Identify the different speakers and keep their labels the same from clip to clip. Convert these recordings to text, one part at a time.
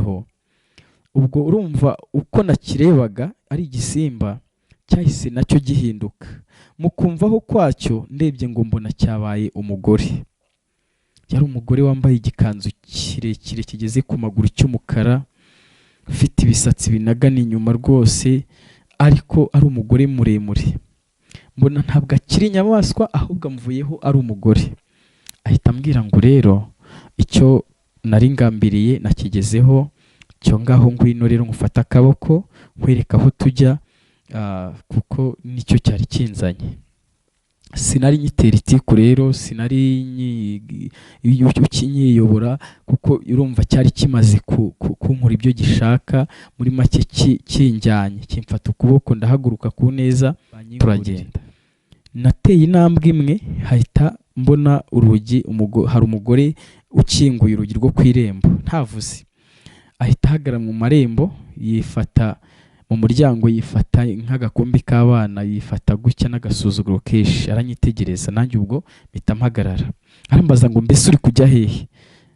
Speaker 1: ho ubwo urumva uko nakirebaga ari igisimba cyahise nacyo gihinduka mu kumvaho kwacyo ndebye ngo mbona cyabaye umugore. Yari umugore wambaye igikanzu kirekire kigeze ku maguru cy'umukara, ufite ibisatsi binagana inyuma rwose, ariko ari umugore muremure. Mbona ntabwo akiri inyamaswa ahubwo amvuyeho ari umugore. Ahita ambwira ngo rero icyo nari ngambiriye nakigezeho, cyo ngaho ngwino rero ngufata akaboko nkwereka aho tujya, kuko nicyo cyari kinzanye. Sinari nyitera itiku rero, sinari ukinyiyobora, kuko urumva cyari kimaze kunkora ibyo gishaka, muri make kinjyanye, kimfata ukuboko ndahaguruka ku neza turagenda. Nateye intambwe imwe hahita mbona urugi, hari umugore ukinguye urugi rwo ku irembo ntavuze. Ahita ahagarara mu marembo, yifata mu muryango, yifata nk'agakombe k'abana, yifata gutya n'agasuzuguro kenshi, aranyitegereza. Nanjye ubwo mpita mpagarara. Arambaza ngo mbese uri kujya hehe?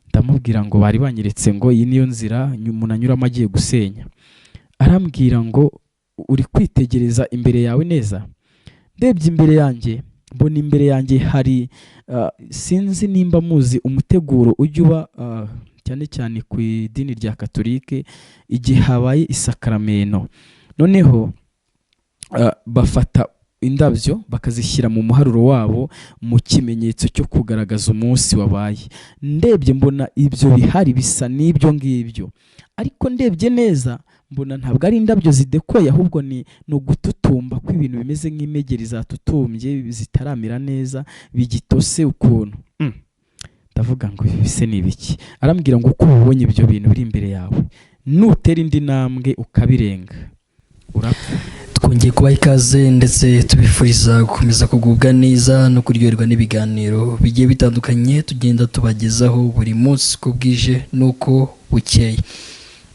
Speaker 1: Ndamubwira ngo bari banyeretse ngo iyi niyo nzira umuntu anyuramo agiye gusenya. Arambwira ngo uri kwitegereza imbere yawe neza? Ndebye imbere yanjye mbona imbere yanjye hari sinzi nimba muzi umuteguro ujya uba cyane cyane ku idini rya Katolike igihe habaye isakaramento. Noneho bafata indabyo bakazishyira mu muharuro wabo mu kimenyetso cyo kugaragaza umunsi wabaye. Ndebye mbona ibyo bihari bisa n'ibyo ngibyo, ariko ndebye neza mbona ntabwo ari indabyo zidekoye, ahubwo ni ugututumba kw'ibintu bimeze nk'imegeri zatutumbye zitaramera neza bigitose ukuntu. Ndavuga ngo bise ni ibiki? Arambwira ngo uko ubonye ibyo bintu biri imbere yawe, nutera indi ntambwe ukabirenga urapfa.
Speaker 2: Twongeye kubaha ikaze ndetse tubifuriza gukomeza kugubwa neza no kuryoherwa n'ibiganiro bigiye bitandukanye tugenda tubagezaho buri munsi uko bwije n'uko bukeye.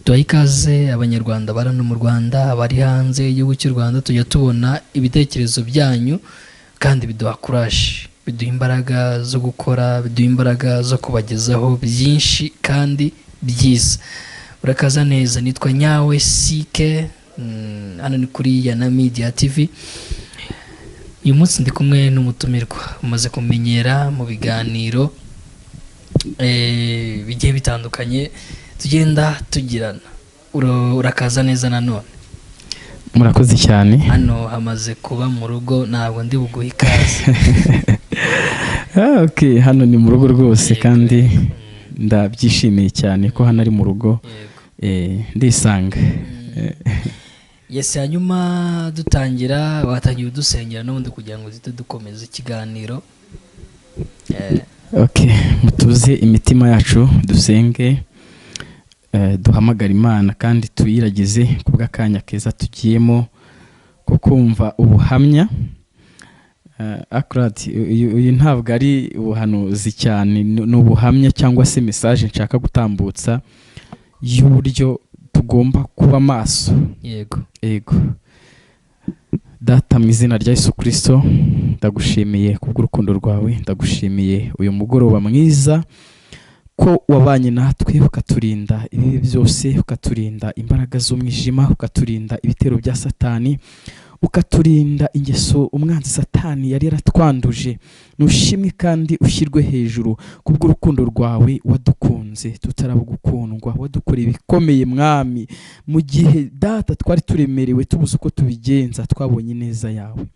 Speaker 2: Tubaha ikaze abanyarwanda bari hano mu Rwanda, abari hanze y'igihugu cy'u Rwanda. Tujya tubona ibitekerezo byanyu kandi biduha courage, biduha imbaraga zo gukora, biduha imbaraga zo kubagezaho byinshi kandi byiza. Urakaza neza, nitwa Nyawe Sike, hano ni kuri Yana Media TV. Uyu munsi ndi kumwe n'umutumirwa umaze kumenyera mu biganiro bigiye bitandukanye tugenda tugirana. Urakaza neza nanone.
Speaker 1: Murakoze cyane.
Speaker 2: Hano hamaze kuba mu rugo, ntabwo ndi buguhe ikaze.
Speaker 1: Okay, hano ni mu rugo rwose kandi ndabyishimiye cyane ko hano ari mu rugo. Ndisanga.
Speaker 2: Yes, hanyuma dutangira watangiye udusengera n'ubundi kugira ngo zite dukomeza ikiganiro.
Speaker 1: Okay, mutuze imitima yacu dusenge, duhamagara Imana kandi tuyiragize kubw'akanya keza tugiyemo ko kumva ubuhamya. Uyu ntabwo ari ubuhanuzi cyane, ni ubuhamya cyangwa se message nshaka gutambutsa y'uburyo tugomba kuba maso. Yego. Data, mu izina rya Yesu Kristo, ndagushimiye kubw'urukundo rwawe, ndagushimiye uyu mugoroba mwiza ko wabanye natwe ukaturinda ibibi byose, ukaturinda imbaraga z'umwijima, ukaturinda ibitero bya Satani, ukaturinda ingeso umwanzi Satani yari yaratwanduje. Nushimwe kandi ushyirwe hejuru kubw'urukundo rwawe wadukunze tutarabugukundwa, wadukoreye ibikomeye Mwami, mu gihe Data twari turemerewe tubuze uko tubigenza, twabonye neza yawe.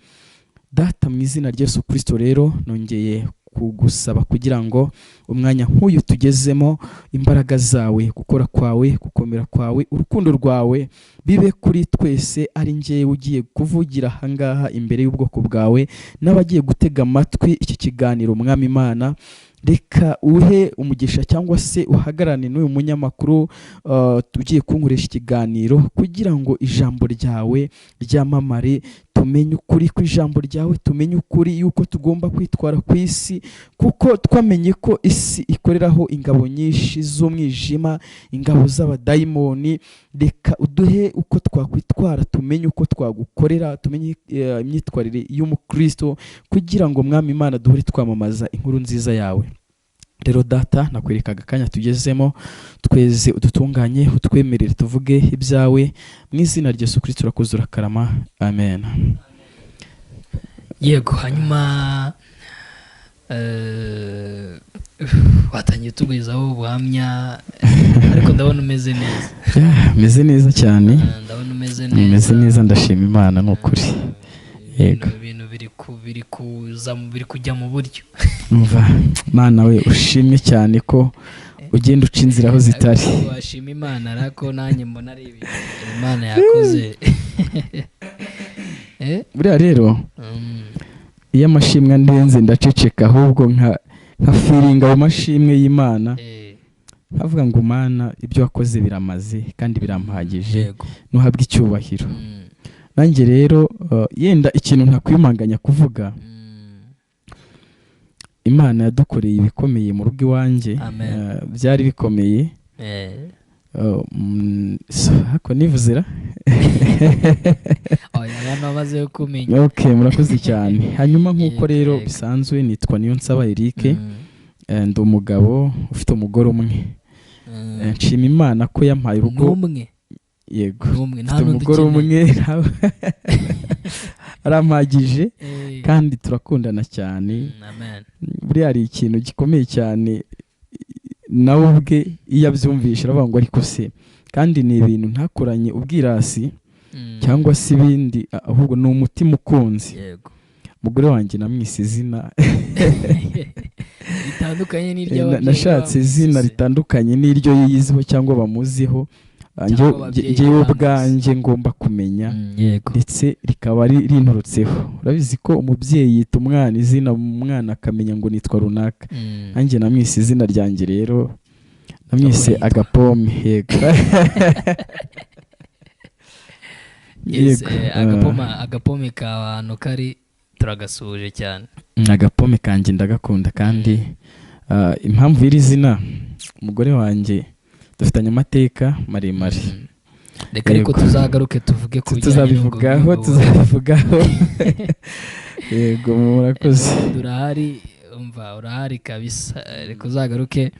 Speaker 1: Data, mu izina rya Yesu Kristo rero nongeye kugusaba kugira ngo umwanya nk'uyu tugezemo, imbaraga zawe, gukora kwawe, gukomera kwawe, urukundo rwawe bibe kuri twese, ari njyewe ugiye kuvugira ahangaha imbere y'ubwoko bwawe n'abagiye gutega amatwi iki kiganiro. Mwami Imana, reka uhe umugisha cyangwa se uhagarane n'uyu munyamakuru tugiye kunkoresha ikiganiro, kugira ngo ijambo ryawe ryamamare, tumenye ukuri kw'ijambo ryawe, tumenye ukuri yuko tugomba kwitwara ku isi, kuko twamenye ko isi ikoreraho ingabo nyinshi z'umwijima, ingabo z'abadayimoni. Reka uduhe uko twakwitwara, tumenye uko twagukorera, tumenye imyitwarire y'umukristo, kugira ngo Mwami Imana duhore twamamaza inkuru nziza yawe. rero data nakwerekaga akanya tugezemo, tweze udutunganye, utwemerere tuvuge ibyawe mu izina rya Yesu Kristo, urakoze urakarama, amen.
Speaker 2: Yego, hanyuma watangiye tugezaho ubuhamya, ariko ndabona umeze neza.
Speaker 1: Meze neza cyane,
Speaker 2: ndabona umeze
Speaker 1: neza, ndashima Imana n'ukuri. Yego,
Speaker 2: ibintu biri kujya mu buryo.
Speaker 1: umva Mana we ushimye cyane ko ugenda uca inzira aho zitari.
Speaker 2: Washima Imana ariko nanjye mbona ari ibintu Imana yakoze.
Speaker 1: Buriya rero iyo amashimwe andenze ndaceceka, ahubwo nka feelinga mu mashimwe y'Imana, nkavuga ngo Mana ibyo wakoze biramaze kandi birampagije, nuhabwa icyubahiro. Nanjye rero yenda ikintu ntakwimanganya kuvuga, Imana yadukoreye ibikomeye mu rugo iwanjye, byari bikomeye. Hako nivuzira. Okay, murakoze cyane. Hanyuma nk'uko rero bisanzwe, nitwa Niyonsaba Eric, ndi umugabo ufite umugore umwe. Nshima Imana ko yampaye urugo. Yego, ufite umugore umwe arampagije kandi turakundana cyane. Buriya hari ikintu gikomeye cyane nawe ubwe iyo abyumvishe aravuga ngo ariko se, kandi ni ibintu ntakoranye ubwirasi cyangwa se ibindi, ahubwo ni umutima ukunze. Umugore wanjye namwise izina
Speaker 2: ritandukanye n'iryo
Speaker 1: nashatse, izina ritandukanye n'iryo yiyiziho cyangwa bamuziho, njyewe ubwanjye ngomba kumenya, ndetse rikaba rinturutseho. Urabizi ko umubyeyi yita umwana izina, umwana akamenya ngo nitwa runaka. Nanjye namwise izina ryanjye rero, namwise Agapome. Yego,
Speaker 2: Agapome k'abantu kari turagasuje cyane.
Speaker 1: Agapome kanjye ndagakunda, kandi impamvu y'iri zina, umugore wanjye dufitanye amateka maremare.
Speaker 2: Reka ariko tuzagaruke tuvuge ku
Speaker 1: tuzabivugaho. Yego, murakoze.
Speaker 2: Urahari kabisa. Reka uzagaruke.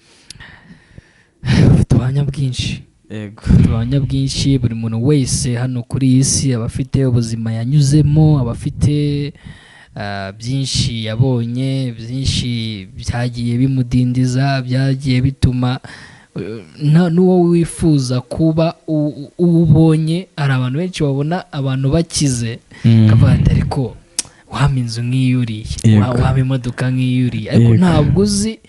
Speaker 2: Tubanya bwinshi.
Speaker 1: Yego,
Speaker 2: tubanya bwinshi. Buri muntu wese hano kuri iyi si aba afite ubuzima yanyuzemo, aba afite byinshi yabonye, byinshi byagiye bimudindiza, byagiye bituma n'uwo wifuza kuba ubonye. Hari abantu benshi babona abantu bakize, akavuga ati ariko waba inzu nk'iyuriye, waba imodoka nk'iyuriye, ariko ntabwo uzi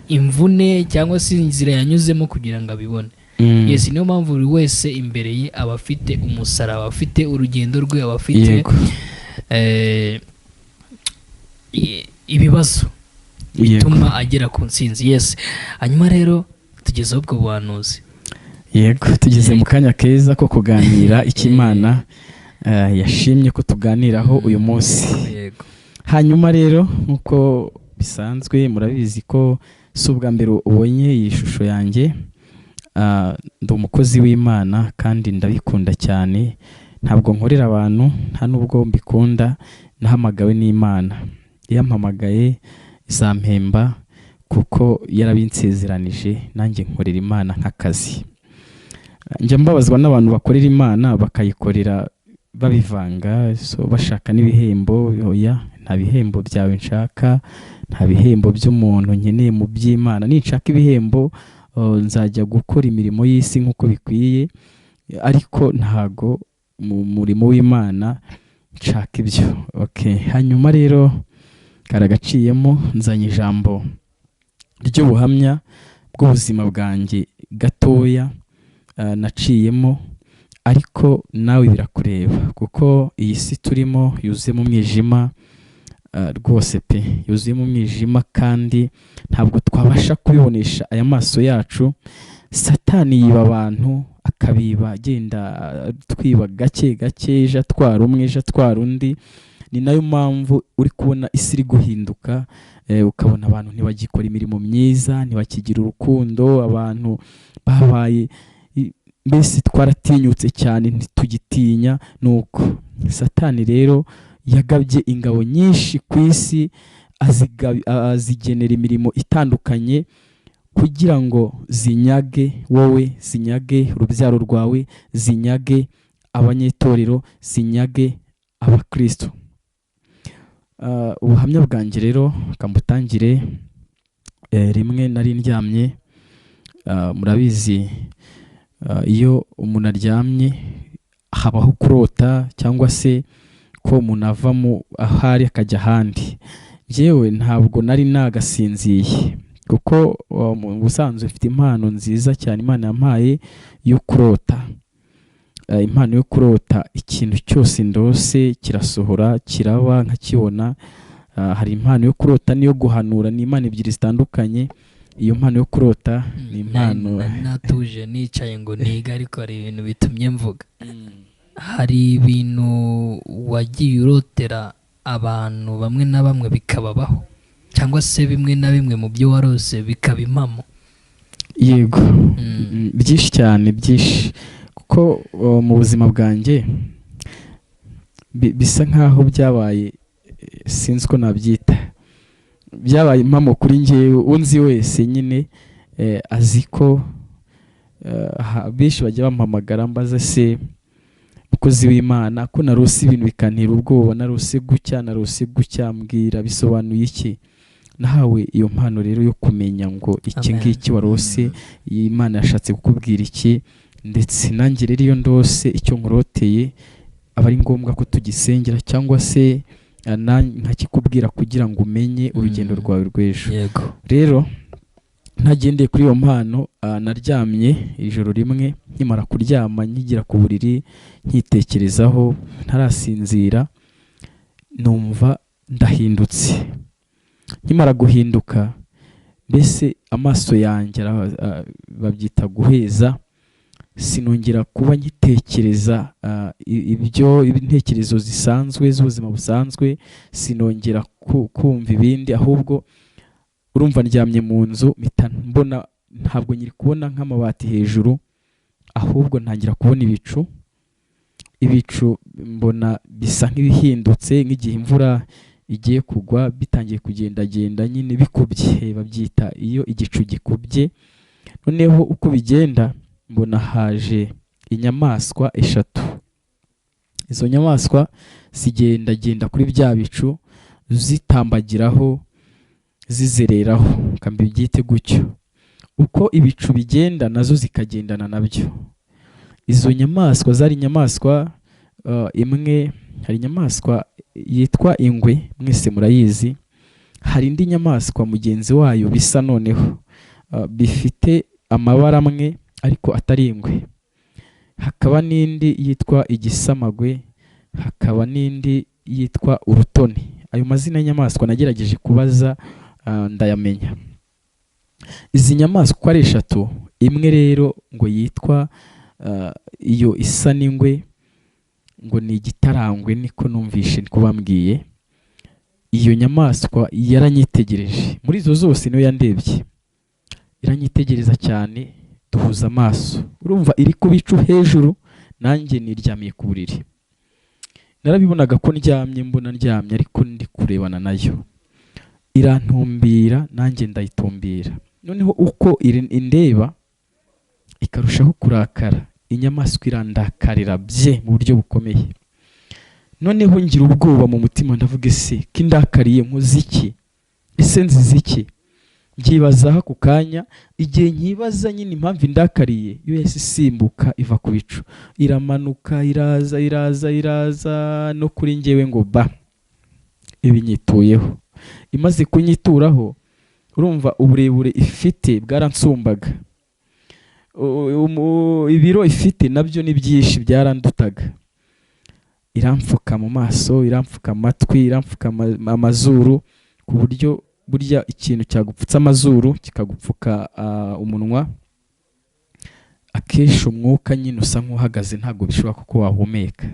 Speaker 2: imvune cyangwa se inzira yanyuzemo kugira ngo abibone. Yes, niyo mpamvu buri wese imbere ye aba afite umusaraba, afite urugendo rwe, aba afite ibibazo bituma agera ku ntsinzi. Yes, hanyuma rero tugezeho ubwo buhanuzi.
Speaker 1: Yego, tugeze mu kanya keza ko kuganira icyo Imana yashimye ko tuganiraho uyu munsi. Hanyuma rero nk'uko bisanzwe, murabizi ko si ubwa mbere ubonye iyi shusho yanjye. Ndi umukozi w'Imana kandi ndabikunda cyane, ntabwo nkorera abantu, nta nubwo mbikunda. Nahamagawe n'Imana, yampamagaye izampemba kuko yarabinsezeranije, nanjye nkorera Imana nk'akazi. Njya mbabazwa n'abantu bakorera Imana bakayikorera babivanga, bashaka n'ibihembo. Oya, nta bihembo byawe nshaka, nta bihembo by'umuntu nkeneye mu by'Imana. Ninshaka ibihembo nzajya gukora imirimo y'isi nk'uko bikwiye, ariko ntago mu murimo w'Imana nshaka ibyo. Hanyuma rero karagaciyemo, nzanye ijambo ry'ubuhamya bw'ubuzima bwanjye gatoya naciyemo, ariko nawe birakureba kuko iyi si turimo yuzuyemo umwijima rwose pe, yuzuyemo umwijima, kandi ntabwo twabasha kubibonesha aya maso yacu. Satani yiba abantu, akabiba agenda twiba gake gake, ejo atwara umwe, ejo atwara undi. Ni nayo mpamvu uri kubona isi iri guhinduka, ukabona abantu ntibagikora imirimo myiza, ntibakigira urukundo, abantu babaye mbese twaratinyutse cyane ntitugitinya. Nuko Satani rero yagabye ingabo nyinshi ku isi, azigenera imirimo itandukanye kugira ngo zinyage wowe, zinyage urubyaro rwawe, zinyage abanyetorero, zinyage abakristo. Ubuhamya bwanjye rero kambutangire. Rimwe nari ndyamye, murabizi iyo umuntu aryamye habaho kurota cyangwa se ko umuntu ava mu ahari akajya ahandi. Yewe ntabwo nari nagasinziye kuko mu busanzwe mfite impano nziza cyane Imana yampaye yo kurota. Impano yo kurota ikintu cyose ndose kirasohora, kiraba nkakibona. Hari impano yo kurota n'iyo guhanura, ni impano ebyiri zitandukanye. Iyo mpano yo kurota ni impano
Speaker 2: natuje nicaye ngo niga, ariko hari ibintu bitumye mvuga. Hari ibintu wagiye urotera abantu bamwe na bamwe bikababaho, cyangwa se bimwe na bimwe mu byo warose bikaba impamo?
Speaker 1: Yego, byinshi cyane, byinshi, kuko mu buzima bwanjye bisa nkaho byabaye, sinzi ko nabyita, byabaye impamo kuri njyewe. Unzi wese nyine azi ko benshi bajya bampamagara mbaza se mukozi w'Imana ko narose ibintu bikantera ubwoba, narose gutya, mbwira bisobanuye iki? Nahawe iyo mpano rero yo kumenya ngo iki ngiki warose Imana yashatse kukubwira iki, ndetse nanjye rero iyo ndose icyo nkuroteye aba ari ngombwa ko tugisengera cyangwa se nkakikubwira kugira ngo umenye urugendo rwawe rw'ejo. Rero ntagendeye kuri iyo mpano, naryamye ijoro rimwe, nkimara kuryama nkigira ku buriri nkitekerezaho ntarasinzira, numva ndahindutse. Nkimara guhinduka, mbese amaso yanjye babyita guheza, sinongera kuba nkitekereza ibyo intekerezo zisanzwe z'ubuzima busanzwe, sinongera kumva ibindi, ahubwo urumva ndyamye mu nzu mbona, ntabwo nyiri kubona nk'amabati hejuru, ahubwo ntangira kubona ibicu mbona bisa nk'ibihindutse, nk'igihe imvura igiye kugwa, bitangiye kugendagenda nyine bikubye, babyita iyo igicu gikubye. Noneho uko bigenda mbona haje inyamaswa 3. Izo nyamaswa zigendagenda kuri bya bicu, zitambagiraho, zizereraho, kambibyite gutyo. Uko ibicu bigenda nazo zikagendana nabyo. Izo nyamaswa zari inyamaswa imwe, hari inyamaswa yitwa ingwe, mwese murayizi. Hari indi nyamaswa mugenzi wayo bisa noneho, bifite amabara amwe ariko atari ingwe. Hakaba n'indi yitwa igisamagwe, hakaba n'indi yitwa urutoni. Ayo mazina y'inyamaswa nagerageje kubaza ndayamenya. Izi nyamaswa uko ari 3, imwe rero ngo yitwa iyo isa n'ingwe, ngo ni igitarangwe, niko numvishe niko bambwiye. Iyo nyamaswa yaranyitegereje, muri izo zose niyo yandebye, iranyitegereza cyane, duhuza amaso. Urumva iri ku bicu hejuru, nanjye niryamiye ku buriri. Narabibonaga ko mbona ndyamye ariko ndi kurebana nayo. Irantumbira nanjye ndayitumbira. Noneho uko indeba ikarushaho kurakara, inyamaswa irandakarira bye mu buryo bukomeye. Noneho ngira ubwoba mu mutima, ndavuga ese kindakariye nkuziki, ese nziziki? Byibazaho ku kanya, igihe nkibaza nyine impamvu indakariye, yo yahise isimbuka iva ku bicu, iramanuka, iraza no kuri njyewe ngo ba ibinyituyeho. Imaze kunyituraho, urumva uburebure ifite bwaransumbaga, ibiro ifite nabyo ni byinshi, byarandutaga. Iramfuka mu maso, iramfuka amatwi, iramfuka amazuru, ku buryo burya ikintu cyagupfutsa amazuru kikagupfuka umunwa, akenshi umwuka nyine usa nk'uhagaze, ntabwo bishobora kuko wahumeka.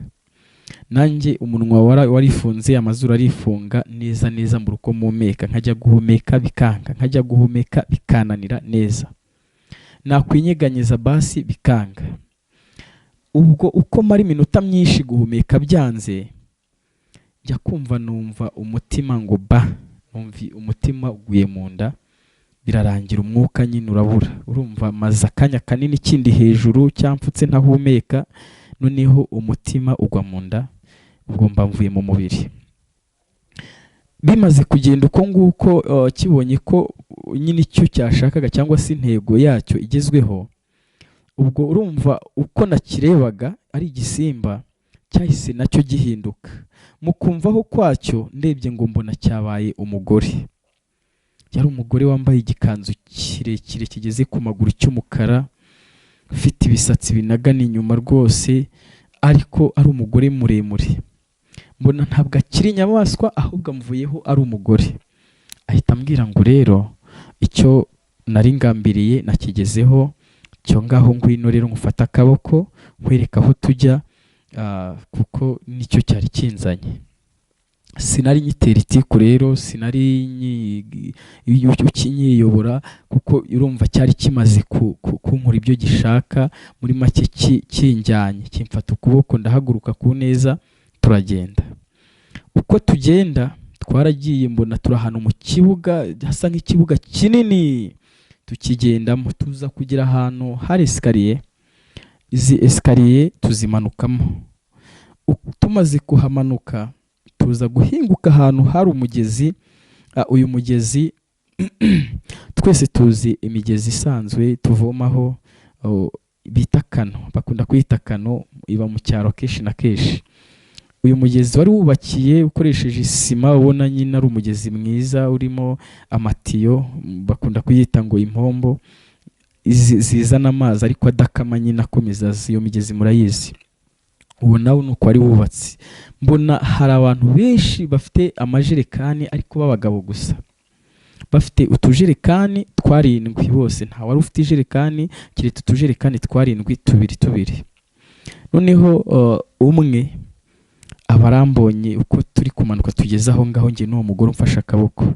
Speaker 1: Nanjye umunwa warifunze, amazuru arifunga neza mu ruko mpumeka, nkajya guhumeka bikanga, nkajya guhumeka bikananira neza, nakwinyeganyeza basi bikanga. Ubwo uko mara iminota myinshi guhumeka byanze, njya kumva numva umutima ngo ba, umutima uguye mu nda, birarangira umwuka nyine urabura, urumva maze akanya kanini kindi hejuru cyamfutse ntahumeka, noneho umutima ugwa mu nda, ubwo mba mvuye mu mubiri. Bimaze kugenda uko nguko, kibonye ko nyine icyo cyashakaga cyangwa se intego yacyo igezweho, ubwo urumva uko nakirebaga ari igisimba cyahise nacyo gihinduka. Mu kumvaho kwacyo ndebye ngo mbona cyabaye umugore. Yari umugore wambaye igikanzu kirekire kigeze ku maguru cy'umukara, ufite ibisatsi binagana inyuma rwose, ariko ari umugore muremure. Mbona ntabwo akiri inyamaswa, ahubwo amvuyeho ari umugore. Ahita ambwira ngo rero icyo nari ngambiriye nakigezeho, cyo ngaho ngwino rero ngufata akaboko nkwereka aho tujya, kuko nicyo cyari kinzanye. Sinari nyitera itiku rero, sinari nyiyobora, kuko urumva cyari kimaze kunkora ibyo gishaka, muri make kinjyanye, kimfata ukuboko ndahaguruka ku neza turagenda. Uko tugenda twaragiye, mbona turi ahantu mu kibuga hasa nk'ikibuga kinini, tukigendamo tuza kugira ahantu hari esikariye. Izi esikariye tuzimanukamo, tumaze kuhamanuka tuza guhinguka ahantu hari umugezi. Uyu mugezi twese tuzi imigezi isanzwe tuvomaho, bita kano, bakunda kwita kano, iba mu cyaro kenshi na kenshi. Uyu mugezi wari wubakiye ukoresheje isima, ubona nyine ari umugezi mwiza urimo amatiyo, bakunda kuyita ngo impombo, zizana amazi ariko adakama nyine akomeza. Iyo migezi murayizi. Ubu nawe nuko wari wubatse. Mbona hari abantu benshi bafite amajerekani ariko b'abagabo gusa, bafite utujerekani twarindwi bose, nta wari ufite ijerekani kiretse utujerekani twarindwi tubiri. Noneho umwe abarambonye uko turi kumanuka tugeze aho ngaho, njye n'uwo mugore umfashe akaboko.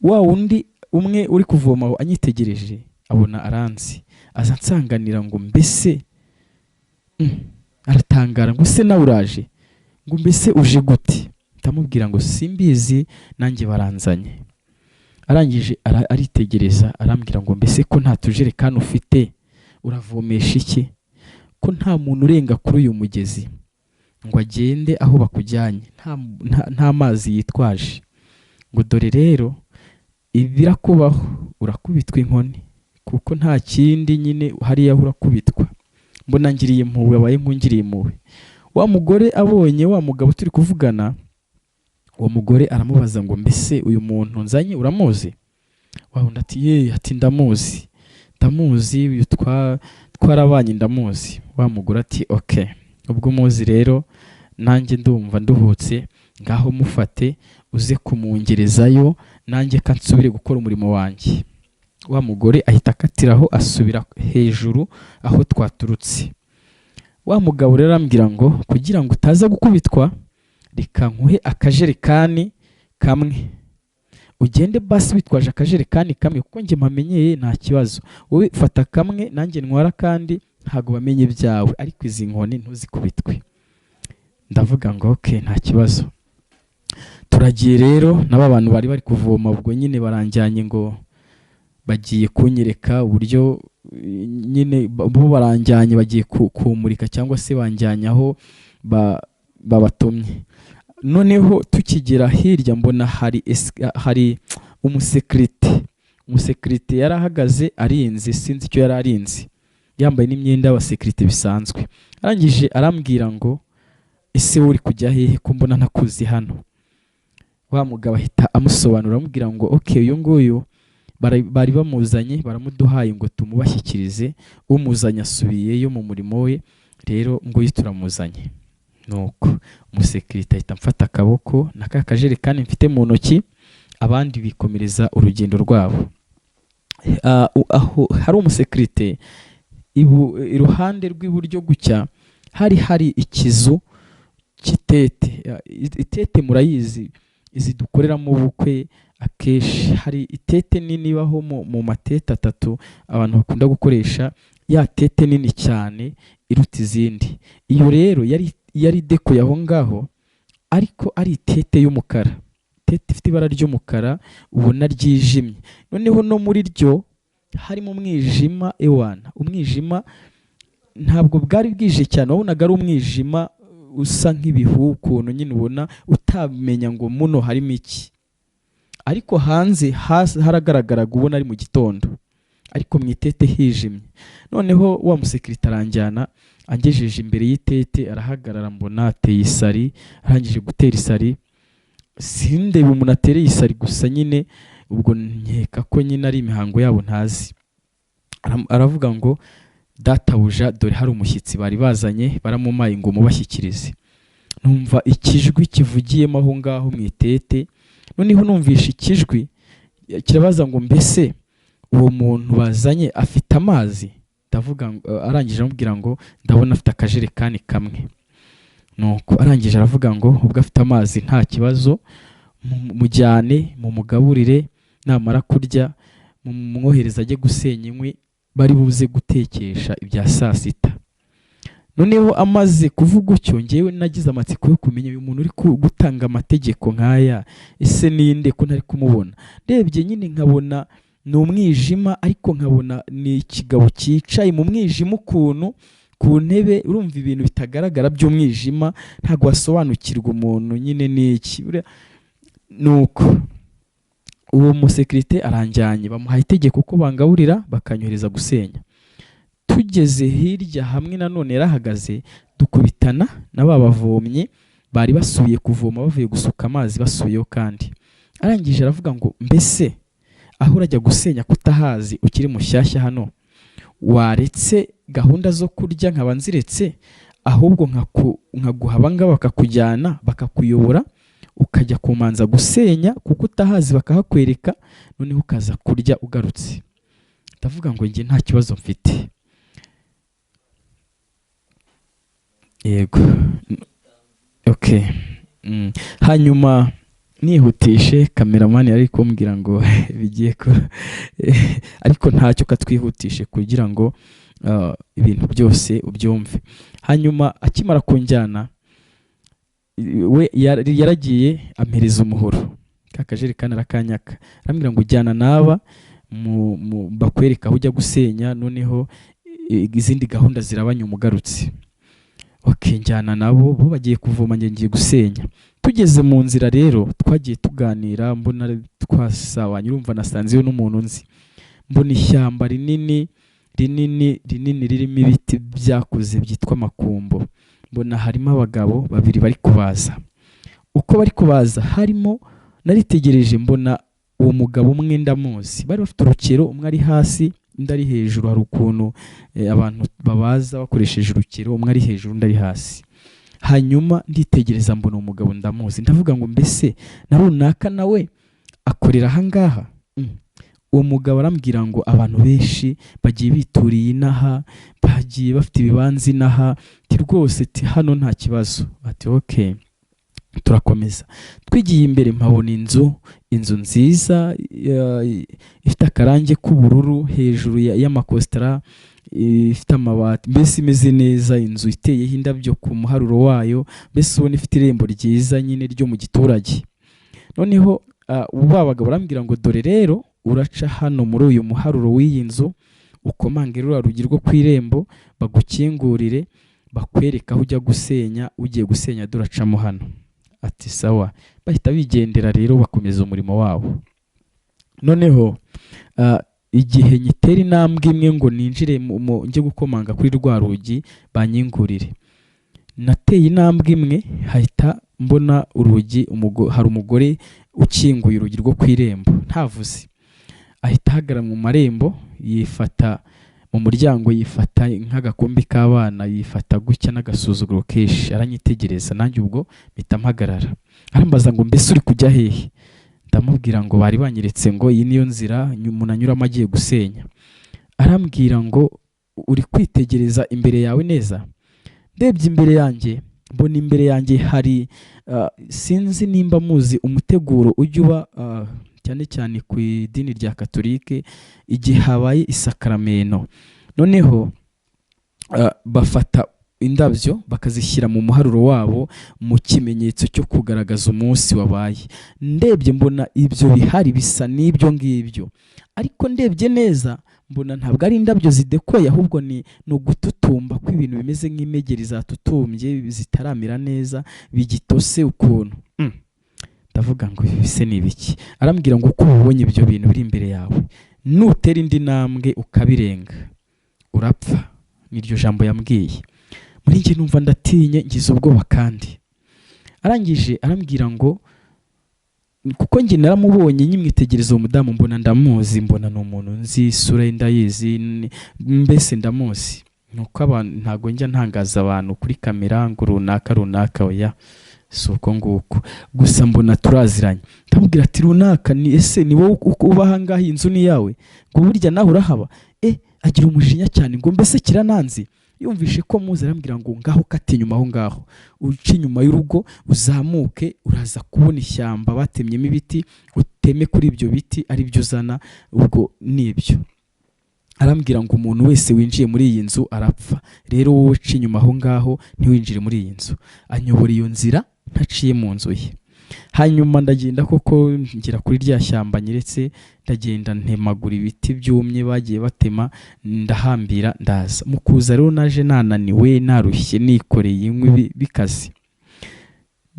Speaker 1: Wa wundi umwe uri kuvomaho anyitegereje abona aranzi, aza nsanganira ngo mbese aratangara ngo se nawe uraje, ngo mbese uje gute? Ndamubwira ngo simbizi, nanjye baranzanye. Arangije aritegereza arambwira ngo mbese ko nta tujerekani ufite uravomesha iki, ko nta muntu urenga kuri uyu mugezi ngo agende aho bakujyanye nta mazi yitwaje? Ngo dore rero birakubaho, urakubitwa inkoni, kuko nta kindi nyine hariya urakubitwa. Mbona ngiriye impuhwe, abaye nkungiriye impuhwe. Wa mugore abonye wa mugabo turi kuvugana, uwo mugore aramubaza ngo mbese uyu muntu nzanye uramuzi? Wa wundi ati ati ndamuzi, uyu twarabanye ndamuzi. Wa mugore ati okay, ubwo muzi rero nanjye ndumva nduhutse, ngaho mufate uze kumungerezayo, nanjye kansubire gukora umurimo wanjye. Wa mugore ahita akatiraho asubira hejuru aho twaturutse. Wa mugabo rero arambwira ngo kugira ngo utaza gukubitwa, reka nkuhe akajerekani kamwe, ugende basi witwaje akajerekani kamwe, kuko njye mpamenyeye nta kibazo. Wowe fata kamwe nanjye ntwara kandi, ntago bamenye byawe, ariko izi nkoni ntuzikubitwe. Ndavuga ngo okay, nta kibazo. Turagiye rero, n'aba bantu bari kuvoma ubwo nyine baranjyanye ngo bagiye kunyereka uburyo nyine bo baranjyanye, bagiye kumurika cyangwa se banjyanye aho babatumye. Noneho tukigera hirya mbona hari umusekirite yarahagaze arinze, sinzi icyo yari arinze, yambaye n'imyenda y'abasekirite bisanzwe. Arangije arambwira ngo ese uri kujya hehe ko mbona ntakuzi hano? Wa mugabo ahita amusobanura amubwira ngo okay, uyu nguyu bari bamuzanye, baramuduhaye ngo tumubashyikirize, umuzanye asubiyeyo mu murimo we, rero nguyu turamuzanye. Nuko umusekirite ahita amfata akaboko na ka kajerekani mfite mu ntoki, abandi bikomereza urugendo rwabo. Aho hari umusekirite, iruhande rw'iburyo gucya hari ikizu cy'itete. Itete murayizi, izi dukoreramo ubukwe akeshi. Hari itete nini ibaho mu matete atatu abantu bakunda gukoresha, ya tete nini cyane iruta izindi. Iyo rero yari dekoye aho ngaho, ariko ari itete y'umukara. itete ifite ibara ry'umukara ubona ryijimye, noneho no muri ryo harimo umwijima ewana, umwijima ntabwo bwari bwije cyane, wabonaga ari umwijima usa nk'ibihu ukuntu nyine ubona utamenya ngo muno harimo iki, ariko hanze haragaragaraga ubona ari mu gitondo, ariko mu itete hijimye. Noneho wa musekirite aranjyana angejeje imbere y'itete, arahagarara mbona ateye isari, arangije gutera isari, sindebe umuntu atereye isari gusa nyine ubwo nkeka ko nyine ari imihango yabo ntazi. Aravuga ngo databuja dore hari umushyitsi bari bazanye baramumaye ngo mubashyikirize. Numva ikijwi kivugiyemo aho ngaho mu itete, noneho numvisha ikijwi kirabaza ngo mbese uwo muntu bazanye afite amazi? Ndavuga arangije amubwira ngo ndabona afite akajerekani kamwe. Nuko arangije aravuga ngo ubwo afite amazi nta kibazo, mujyane mumugaburire, namara kurya mumwohereza ajye gusenya inkwi bari buze gutekesha ibya saa sita. Noneho amaze kuvuga utyo, ngewe nagize amatsiko yo kumenya uyu muntu uri gutanga amategeko nk'aya ese ninde ko ntari kumubona. Ndebye nyine nkabona ni umwijima, ariko nkabona ni ikigabo cyicaye mu mwijima ukuntu ku ntebe. Urumva ibintu bitagaragara by'umwijima ntabwo wasobanukirwa umuntu nyine n'iki. Nuko uwo musekirite aranjyanye, bamuhaye itegeko ko bangaburira bakanyohereza gusenya. Tugeze hirya hamwe nanone yarahagaze, dukubitana na ba bavomye bari basuye kuvoma bavuye gusuka amazi basuyeho kandi. Arangije aravuga ngo mbese aho urajya gusenya kutahazi ukiri mushyashya hano, waretse gahunda zo kurya nkaba nziretse, ahubwo nkaguha abangaba bakakujyana bakakuyobora ukajya kumanza gusenya kuko utahazi bakahakwereka, noneho ukaza kurya ugarutse. Ndavuga ngo njye nta kibazo mfite. Yego, okay. Hanyuma nihutishe, kameramani yari kumbwira ngo bigiye ko ariko ntacyo katwihutishe kugira ngo ibintu byose ubyumve. Hanyuma akimara kunjyana we yaragiye ampereza umuhoro, kakajerekani arakanyaka, arambwira ngo ujyana naba bakwereka aho ujya gusenya, noneho izindi gahunda zirabanya umugarutse. Okay, njyana nabo, bo bagiye kuvoma njye ngiye gusenya. Tugeze mu nzira rero twagiye tuganira, mbona twasabanye, urumva nasanzeyo n'umuntu nzi. Mbona ishyamba rinini ririmo ibiti byakuze byitwa amakumbo. Mbona harimo abagabo babiri bari kubaza. Uko bari kubaza harimo, naritegereje mbona uwo mugabo umwe ndamuzi, bari bafite urukero, umwe ari hasi undi ari hejuru. Hari ukuntu abantu babaza bakoresheje urukero, umwe ari hejuru undi ari hasi. Hanyuma nditegereza mbona umugabo ndamuzi, ndavuga ngo mbese na runaka nawe akorera aha ngaha. Uwo mugabo arambwira ngo abantu benshi bagiye bituriye inaha, bagiye bafite ibibanza inaha, rwose hano nta kibazo. Ati okay, turakomeza. Twigiye imbere mpabona inzu nziza ifite akarange k'ubururu hejuru y'amakositara, ifite amabati, mbese imeze neza, inzu iteyeho indabyo ku muharuro wayo, mbese ubona ifite irembo ryiza nyine ryo mu giturage. Noneho ba bagabo barambwira ngo dore rero uraca hano muri uyu muharuro w'iyi nzu, ukomange ruriya rugi rwo ku irembo, bagukingurire bakwereka aho ujya gusenya, ugiye gusenya duracamo hano. Ati sawa. Bahita bigendera rero bakomeza umurimo wabo. Noneho igihe nyitera intambwe imwe ngo ninjire njye gukomanga kuri rwa rugi banyingurire, nateye intambwe imwe hahita mbona urugi, hari umugore ukinguye urugi rwo ku irembo ntavuze. Ahita ahagarara mu marembo, yifata mu muryango, yifata nk'agakombe k'abana, yifata gutya n'agasuzuguro kenshi, aranyitegereza. Nanjye ubwo mpita mpagarara. Arambaza ngo mbese uri kujya hehe? Ndamubwira ngo bari banyeretse ngo iyi niyo nzira umuntu anyuramo agiye gusenya. Arambwira ngo uri kwitegereza imbere yawe neza? Ndebye imbere yanjye, mbona imbere yanjye hari sinzi nimba muzi umuteguro ujya uba cyane cyane ku idini rya Katolike igihe habaye isakaramento. Noneho bafata indabyo bakazishyira mu muharuro wabo mu kimenyetso cyo kugaragaza umunsi wabaye. Ndebye mbona ibyo bihari bisa n'ibyo ngibyo, ariko ndebye neza mbona ntabwo ari indabyo zidekoye, ahubwo ni ugututumba kw'ibintu bimeze nk'imegeri zatutumbye zitaramera neza bigitose ukuntu. Ndavuga ngo bise ni ibiki? Arambwira ngo uko ubonye ibyo bintu biri imbere yawe, nutera indi ntambwe ukabirenga urapfa. Niryo jambo yambwiye. Muri njye numva ndatinye, ngize ubwoba kandi. Arangije arambwira ngo kuko njye naramubonye nyimwitegereza uwo mudamu, mbona ndamuzi, mbona ni umuntu nzi, isura ye ndayizi, mbese ndamuzi. Nuko abantu ntago njya ntangaza abantu kuri kamera ngo runaka oya, si uko nguko. Gusa mbona turaziranye. Ndamubwira ati runaka, ni ese ni wowe uba aha ngaha, inzu ni yawe? Ngo burya nawe urahaba? Agira umujinya cyane ngo mbese kirananzi. Yumvishe ko muzi, arambwira ngo ngaho kati inyuma aho ngaho, uci inyuma y'urugo uzamuke, uraza kubona ishyamba batemyemo ibiti, uteme kuri ibyo biti ari byo uzana, ubwo nibyo. Arambwira ngo umuntu wese winjiye muri iyi nzu arapfa, rero wowe uci inyuma aho ngaho ntiwinjire muri iyi nzu. Anyobora iyo nzira ntaciye mu nzu ye. Hanyuma ndagenda koko ngira kuri rya shyamba nyeretse, ndagenda ntemagura ibiti byumye bagiye batema, ndahambira ndaza. Mukuza rero naje nananiwe, narushye, nikoreye inkwi bikaze.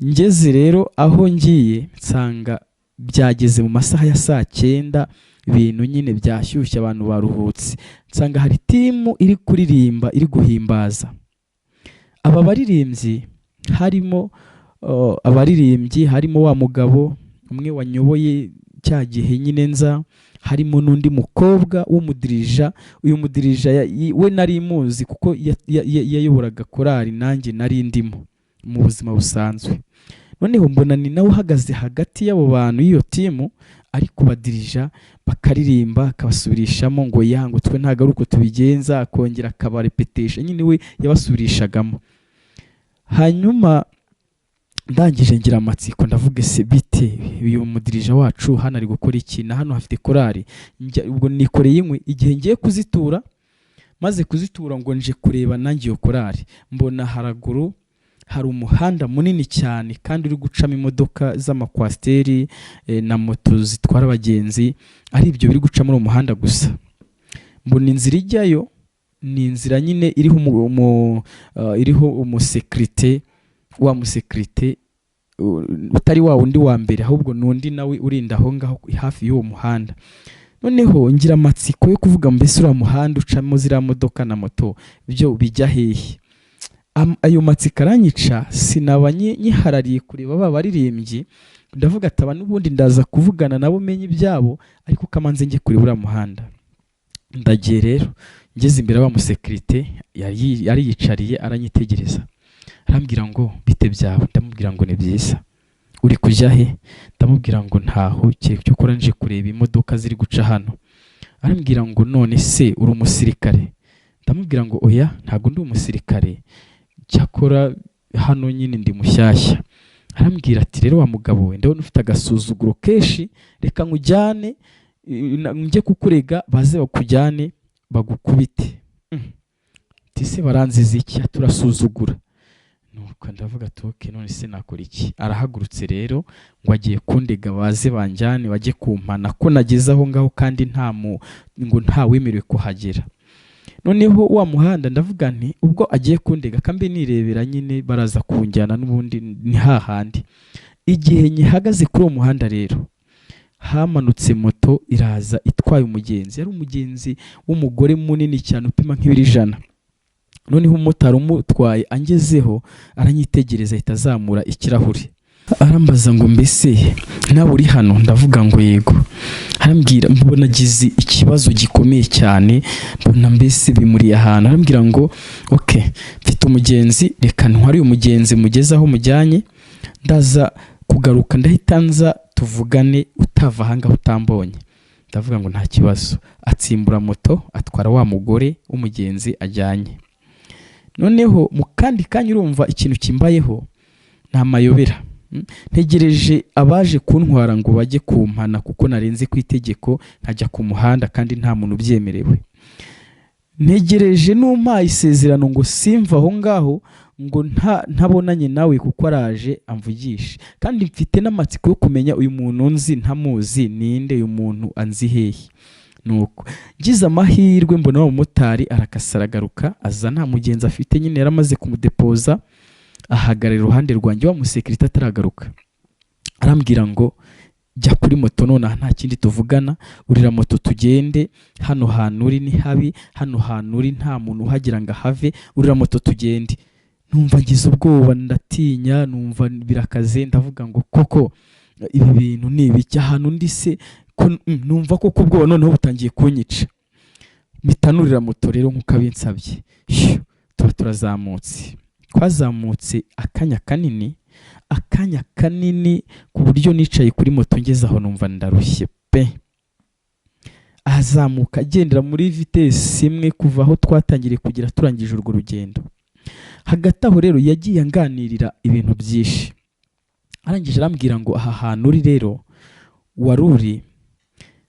Speaker 1: Ngeze rero aho ngiye nsanga byageze mu masaha ya 9:00, ibintu nyine byashyushye, abantu baruhutse. Nsanga hari timu iri kuririmba, iri guhimbaza. Aba baririmbyi harimo harimo wa mugabo umwe wanyoboye cya gihe nyine nza, harimo n'undi mukobwa w'umudirija. Uyu mudirija we nari muzi kuko yayoboraga korali, nanjye nari ndimo mu buzima busanzwe. Noneho mbona ni nawe uhagaze hagati y'abo bantu y'iyo timu, ari kubadirija, bakaririmba, akabasubirishamo ngo yango twe ntago ari uko tubigenza, akongera akabarepetisha, nyine we yabasubirishagamo. Hanyuma ndangije ngira amatsiko, ndavuga ese bite uyu mudirija wacu hano ari gukora iki, na hano hafite korali? Ubwo nikoreye inkwi, igihe ngiye kuzitura, maze kuzitura ngo nje kureba nanjye iyo korali, mbona haraguru hari umuhanda munini cyane kandi uri gucamo imodoka z'amakwasiteri na moto zitwara abagenzi, ari ibyo biri guca muri umuhanda gusa. Mbona inzira ijyayo ni inzira nyine iriho umusekirite, wa musekirite utari wa undi wa mbere, ahubwo n'undi nawe urinda aho ngaho hafi y'uwo muhanda. Noneho ngira amatsiko yo kuvuga mbese uriya muhanda ucamo ziriya modoka na moto byo bijya hehe? Ayo matsiko aranyica, sinaba nyiharariye kureba ba baririmbyi. Ndavuga ati aba n'ubundi ndaza kuvugana nabo menye ibyabo, ariko kamanze njye kuri uriya muhanda. Ndagiye rero, ngeze imbere wa musekirite yari yicariye aranyitegereza. Arambwira ngo bite byawe? Ndamubwira ngo ni byiza. Uri kujya he? Ndamubwira ngo ntaho, cyo kora nje kureba imodoka ziri guca hano. Arambwira ngo none se uri umusirikare? Ndamubwira ngo oya, ntago ndi umusirikare, cyakora hano nyine ndi mushyashya. Arambwira ati rero wa mugabo we, ndabona ufite agasuzuguro kenshi, reka nkujyane njye kukurega, baze bakujyane bagukubite. Tise baranziza iki? Turasuzugura. Nuko ndavuga ati okay, none se nakora iki? Arahagurutse rero ngo agiye kundega, baze banjyane bajye kumpana ko nageze aho ngaho kandi ngo nta wemerewe kuhagera. Noneho wa muhanda ndavuga nti ubwo agiye kundega kambe nirebera nyine baraza kunjyana n'ubundi ni hahandi. Igihe nyihagaze kuri uwo muhanda rero, hamanutse moto iraza itwaye umugenzi. Yari umugenzi w'umugore munini cyane upima nk'ibiro 100. Noneho umumotari umutwaye angezeho aranyitegereza, ahita azamura ikirahuri, arambaza ngo mbese nawe uri hano? Ndavuga ngo yego. Arambwira mbona agize ikibazo gikomeye cyane, mbona mbese bimuriye ahantu. Arambwira ngo okay, mfite umugenzi, reka ntware uyu mugenzi mugeze aho mujyanye, ndaza kugaruka ndahita nza tuvugane, utava ahanga utambonye. Ndavuga ngo nta kibazo. Atsimbura moto atwara wa mugore w'umugenzi ajyanye. Noneho mu kandi kanya urumva ikintu kimbayeho nta mayobera. Ntegereje abaje kuntwara ngo bajye kumpana kuko narenze ku itegeko nkajya ku muhanda kandi nta muntu ubyemerewe. ntegereje n'umpaye isezerano ngo simva aho ngaho ngo ntabonanye nawe kuko araje amvugishe, kandi mfite n'amatsiko yo kumenya uyu muntu nzi ntamuzi ninde, uyu muntu anzi hehe. Nuko ngize amahirwe mbona wa mumotari arakasa aragaruka, aza nta mugenzi afite, nyine yaramaze kumudepoza, ahagarara iruhande rwanjye, wa musekirite ataragaruka. Arambwira ngo jya kuri moto nonaha nta kindi tuvugana, urira moto tugende, hano hantu uri ni habi, hano hantu uri nta muntu uhagira ngo ahave, urira moto tugende. Numva ngize ubwoba, ndatinya, numva birakaze, ndavuga ngo koko ibi bintu ni ibiki, ahantu ndi se numva koko ubwoba noneho butangiye kunyica. Mitanurira moto rero nk'uko abinsabye, tuba turazamutse. Twazamutse akanya kanini ku buryo nicaye kuri moto ngeze aho numva ndarushye pe. Azamuka agendera muri vitesi imwe kuva aho twatangiriye kugera turangije urwo rugendo. Hagati aho rero yagiye anganirira ibintu byinshi, arangije arambwira ngo aha hantu uri rero waruri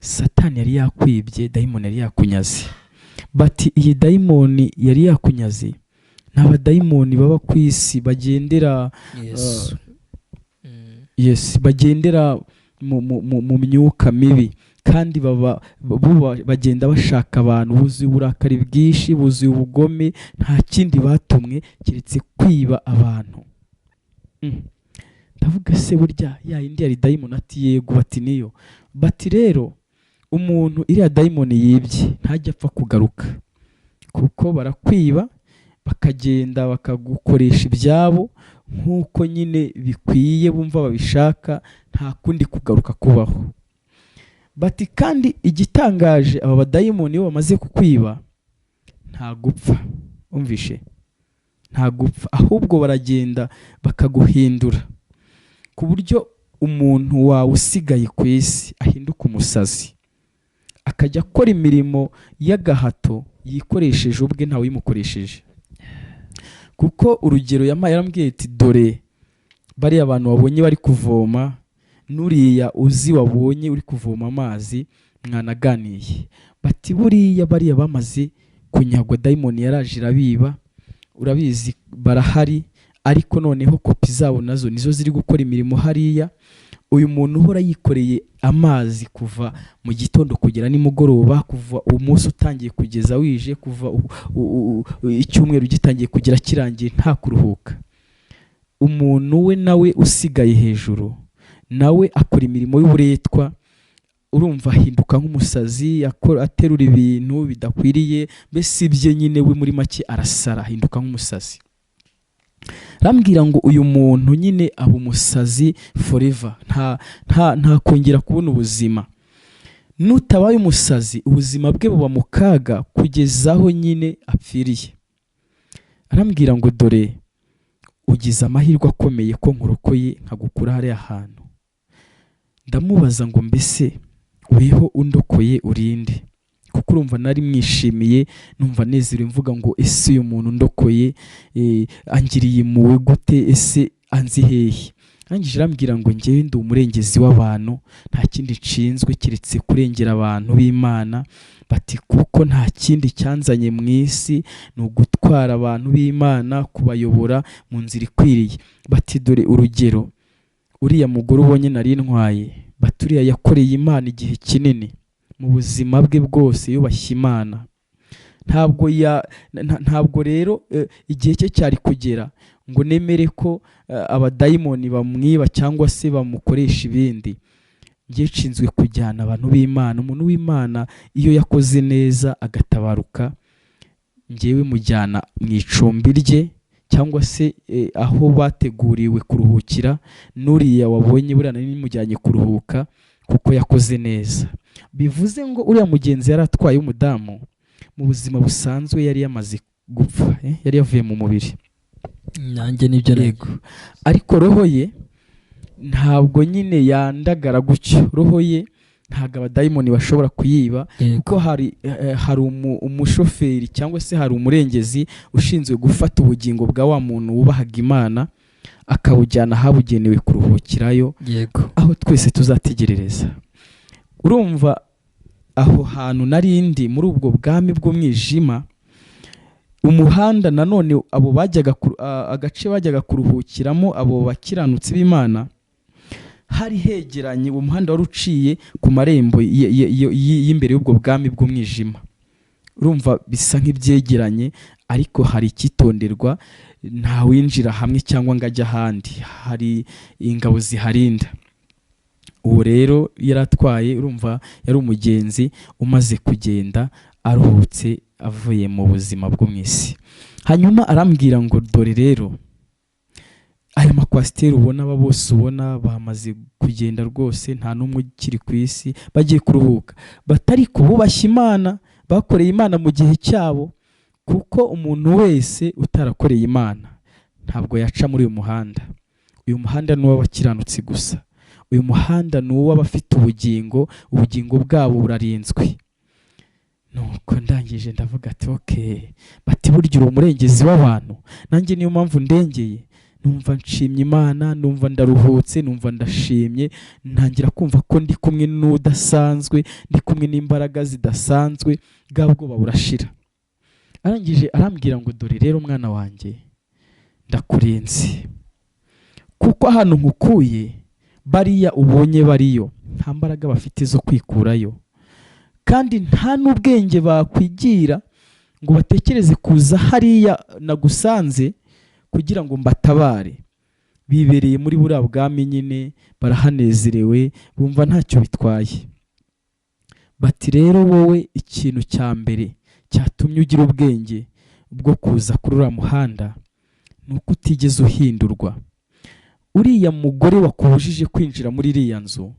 Speaker 1: Satani yari yakwibye, dayimoni yari yakunyaze. Bati iyi dayimoni yari yakunyaze n'abadayimoni baba ku isi bagendera bagendera mu myuka mibi, kandi bagenda bashaka abantu buzuye uburakari bwinshi, buzuye ubugome, nta kindi batumwe keretse kwiba abantu. Ndavuga se burya ya indi yari dayimoni? Ati yego. Bati niyo. Bati rero umuntu iriya dayimoni yibye ntajya apfa kugaruka, kuko barakwiba bakagenda bakagukoresha ibyabo nk'uko nyine bikwiye, bumva babishaka, nta kundi kugaruka kubaho. Bati kandi igitangaje, aba badayimoni iyo bamaze kukwiba nta gupfa, umvishe, nta gupfa, ahubwo baragenda bakaguhindura ku buryo umuntu wawe usigaye ku isi ahinduka umusazi, akajya akora imirimo y'agahato yikoresheje ubwe ntawe uyimukoresheje. Kuko urugero yamaye, yarambwiye ati dore bariya abantu wabonye bari kuvoma, nuriya uzi wabonye uri kuvoma amazi mwanaganiye. Bati buriya bariya bamaze kunyagwa, dayimoni yaraje irabiba, urabizi barahari, ariko noneho kopi zabo nazo nizo ziri gukora imirimo hariya. Uyu muntu uhora yikoreye amazi kuva mu gitondo kugera nimugoroba, kuva umunsi utangiye kugeza wije, kuva icyumweru gitangiye kugera kirangiye nta kuruhuka. Umuntu we nawe usigaye hejuru, nawe akora imirimo y'uburetwa, urumva ahinduka nk'umusazi, aterura ibintu bidakwiriye, mbese ibye nyine we muri make arasara, ahinduka nk'umusazi. Rambwira ngo uyu muntu nyine aba umusazi forever, nta kongera kubona ubuzima. Nutabaye umusazi ubuzima bwe buba mu kaga kugeza aho nyine apfiriye. Arambwira ngo dore ugize amahirwe akomeye ko nkurokoye nkagukura hariya hantu. Ndamubaza ngo mbese weho undokoye urinde? Kuko urumva nari mwishimiye, numva nezerewe, mvuga ngo ese uyu muntu ndokoye angiriye impuhwe gute, ese anzi hehe? Arangije arambwira ngo njyewe ndi umurengezi w'abantu, nta kindi nshinzwe keretse kurengera abantu b'Imana. Bati kuko nta kindi cyanzanye mu isi, ni ugutwara abantu b'Imana, kubayobora mu nzira ikwiriye. Bati dore urugero, uriya mugore ubonye nari ntwaye, bati uriya yakoreye Imana igihe kinini, mu buzima bwe bwose yubashye Imana. Ntabwo rero igihe cye cyari kugera ngo nemere ko abadayimoni bamwiba cyangwa se bamukoresha ibindi. Ngiye nshinzwe kujyana abantu b'Imana. Umuntu w'Imana iyo yakoze neza agatabaruka, ngewe mujyana mu icumbi rye cyangwa se aho bateguriwe kuruhukira. Nuriya wabonye buriya nari nimujyanye kuruhuka kuko yakoze neza. Bivuze ngo uriya mugenzi yari atwaye umudamu, mu buzima busanzwe yari yamaze gupfa, yari yavuye mu mubiri.
Speaker 2: Nanjye nibyo
Speaker 1: rego, ariko roho ye ntabwo nyine yandagara gutyo. Roho ye ntabwo abadayimoni bashobora kuyiba, kuko hari umushoferi cyangwa se hari umurengezi ushinzwe gufata ubugingo bwa wa muntu wubahaga Imana, akawujyana ahabugenewe kuruhukirayo, aho twese tuzategerereza. Urumva aho hantu narindi muri ubwo bwami bw'umwijima, umuhanda nanone abo bajyaga agace bajyaga kuruhukiramo abo bakiranutsi b'Imana hari hegeranye, umuhanda wari uciye ku marembo y'imbere y'ubwo bwami bw'umwijima. Urumva bisa nk'ibyegeranye, ariko hari icyitonderwa, nta winjira hamwe cyangwa ngo ajya ahandi, hari ingabo ziharinda. Uwo rero yaratwaye, urumva yari umugenzi umaze kugenda aruhutse avuye mu buzima bwo mu isi. Hanyuma arambwira ngo dore rero aya makwasiteri ubona, aba bose ubona bamaze kugenda rwose, nta n'umwe ukiri ku isi, bagiye kuruhuka. Batari kububashya Imana, bakoreye Imana mu gihe cyabo, kuko umuntu wese utarakoreye Imana ntabwo yaca muri uyu muhanda. Uyu muhanda ni uw'abakiranutsi gusa. Uyu muhanda ni uw'abafite ubugingo, ubugingo bwabo burarinzwe. Nuko ndangije ndavuga ati okay, bati burya uri umurengezi w'abantu, nanjye niyo mpamvu ndengeye. Numva nshimye Imana, numva ndaruhutse, numva ndashimye, ntangira kumva ko ndi kumwe n'udasanzwe, ndi kumwe n'imbaraga zidasanzwe, bwa bwoba burashira. Arangije arambwira ngo dore rero mwana wanjye, ndakurinze, kuko ahantu nkukuye bariya ubonye bariyo nta mbaraga bafite zo kwikurayo, kandi nta n'ubwenge bakwigira ngo batekereze kuza hariya nagusanze kugira ngo mbatabare. Bibereye muri buriya bwami nyine, barahanezerewe, bumva ntacyo bitwaye. Bati rero wowe ikintu cya mbere cyatumye ugira ubwenge bwo kuza kuri uriya muhanda ni uko utigeze uhindurwa. Uriya mugore wakubujije kwinjira muri iriya nzu,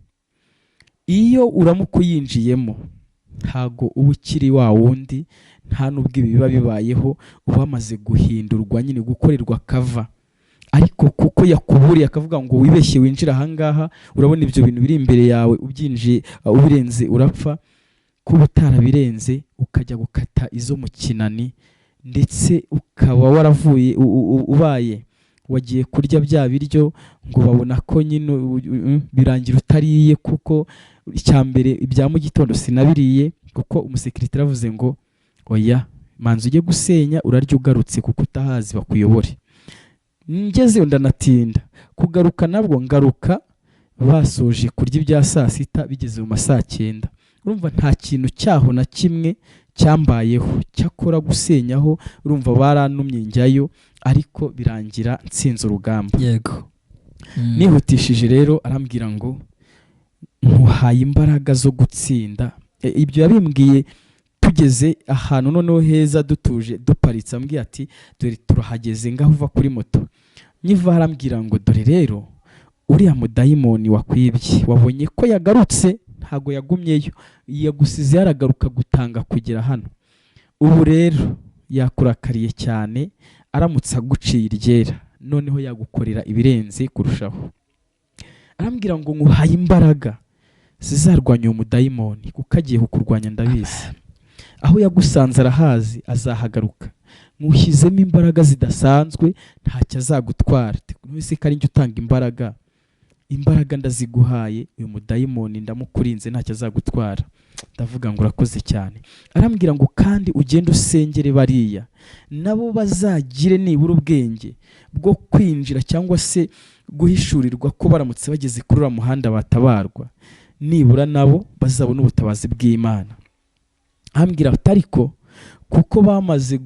Speaker 1: iyo uramuka uyinjiyemo ntago uba ukiri wa wundi, nta n'ubwo ibi biba bibayeho, uba wamaze guhindurwa nyine, gukorerwa kava. Ariko kuko yakuburiye akavuga ngo wibeshye winjira ahangaha, urabona ibyo bintu biri imbere yawe, ubyinjiye ubirenze urapfa. Kuba utarabirenze ukajya gukata izo mu kinani, ndetse ukaba waravuye ubaye wagiye kurya bya biryo ngo babona ko nyine birangira utariye, kuko icyambere ibya mu gitondo sinabiriye, kuko umusekirite aravuze ngo oya, manzi ujye gusenya urarya ugarutse, kuko utahazi bakuyobore. Ngezeyo ndanatinda kugaruka, nabwo ngaruka basoje kurya ibya saa sita, bigeze mu masaa 9. Urumva nta kintu cyaho na kimwe cyambayeho, cyakora gusenyaho urumva baranumye njyayo, ariko birangira nsinze urugamba.
Speaker 2: Yego.
Speaker 1: Nihutishije rero arambwira ngo nkuhaye imbaraga zo gutsinda. Ibyo yabimbwiye tugeze ahantu noneho heza dutuje duparitse, ambwiye ati dore turahageze, ngaho uva kuri moto. Nyiva arambwira ngo dore rero uriya mudayimoni wakwibye, wabonye ko yagarutse, ntago yagumyeyo, yagusize yaragaruka gutanga kugera hano. Ubu rero yakurakariye cyane, aramutse aguciye iryera, noneho yagukorera ibirenze kurushaho. Arambwira ngo nkuhaye imbaraga zizarwanya umudayimoni, kuko agiye kukurwanya ndabizi. Aho yagusanze arahazi, azahagaruka. Nkushyizemo imbaraga zidasanzwe, ntacyo azagutwara. Nwese ko ari njye utanga imbaraga, imbaraga ndaziguhaye, uyu mudayimoni ndamukurinze, ntacyo azagutwara. Ndavuga ngo urakoze cyane. Arambwira ngo kandi ugende usengere bariya, nabo bazagire nibura ubwenge bwo kwinjira cyangwa se guhishurirwa ko baramutse bageze kuri uriya muhanda batabarwa, nibura nabo bazabona ubutabazi bw'Imana. Arambwira ati ariko kuko bamaze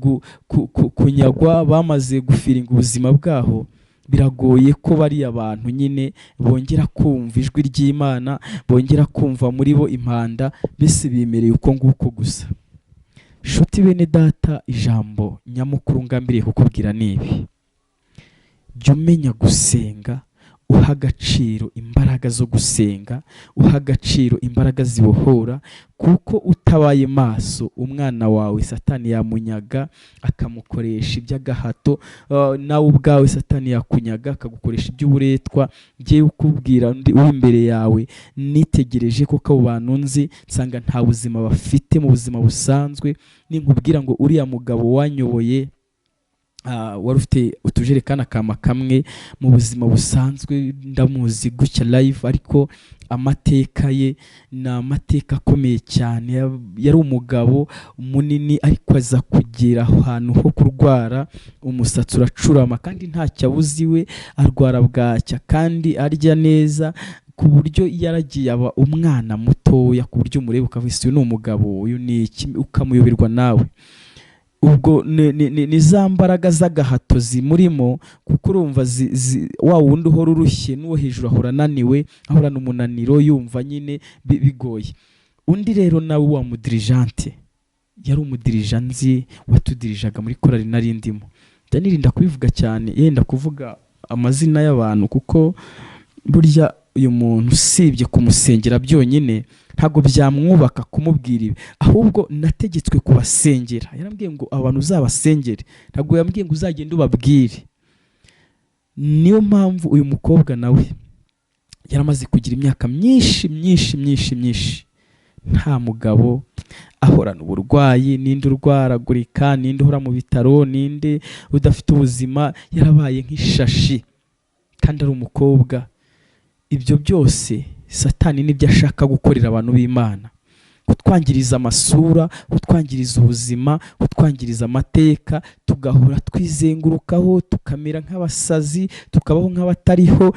Speaker 1: kunyagwa, bamaze gufiringa ubuzima bwaho, biragoye ko bari abantu nyine bongera kumva ijwi ry'Imana, bongera kumva muri bo impanda, bese bimereye uko nguko gusa. Shuti bene data, ijambo nyamukuru ngambiriye kukubwira nibi: jya umenya gusenga, uha agaciro imbaraga zo gusenga, uha agaciro imbaraga zibohora, kuko utabaye maso umwana wawe Satani yamunyaga akamukoresha iby'agahato, nawe ubwawe Satani yakunyaga akagukoresha iby'uburetwa. Ngiye ukubwira uri imbere yawe, nitegereje kuko abo bantu nzi nsanga nta buzima bafite mu buzima busanzwe. Ninkubwira ngo uriya mugabo wanyoboye wari ufite utujerekani akama kamwe mu buzima busanzwe ndamuzi gutya live, ariko amateka ye ni amateka akomeye cyane. Yari umugabo munini ariko aza kugera ahantu ho kurwara umusatsi uracurama, kandi ntacyo abuze iwe, arwara bwacya kandi arya neza, ku buryo yaragiye aba umwana mutoya ku buryo umureba ukavuga uyu ni umugabo, uyu ni iki, ukamuyoberwa nawe. Ubwo ni za mbaraga z'agahato zimurimo, kuko urumva wa wundi uhora urushye n'uwo hejuru ahora ananiwe, ahorana umunaniro, yumva nyine bigoye. Undi rero nawe wa mudirijante, yari umudirijante watudirijaga muri korali nari ndimo. Ndanirinda kubivuga cyane, yenda kuvuga amazina y'abantu, kuko burya uyu muntu usibye kumusengera byonyine ntabwo byamwubaka kumubwira ibi, ahubwo nategetswe kubasengera. Yarambwiye ngo abantu uzabasengere, ntabwo yambwiye ngo uzagende ubabwire. Niyo mpamvu uyu mukobwa nawe yaramaze kugira imyaka myinshi, nta mugabo, ahorana uburwayi, ninde urwaragurika, ninde uhora mu bitaro, ninde udafite ubuzima, yarabaye nk'ishashi kandi ari umukobwa. Ibyo byose Satani nibyo ashaka gukorera abantu b'Imana, kutwangiriza amasura, kutwangiriza ubuzima, kutwangiriza amateka, tugahora twizengurukaho, tukamera nk'abasazi, tukabaho nk'abatariho,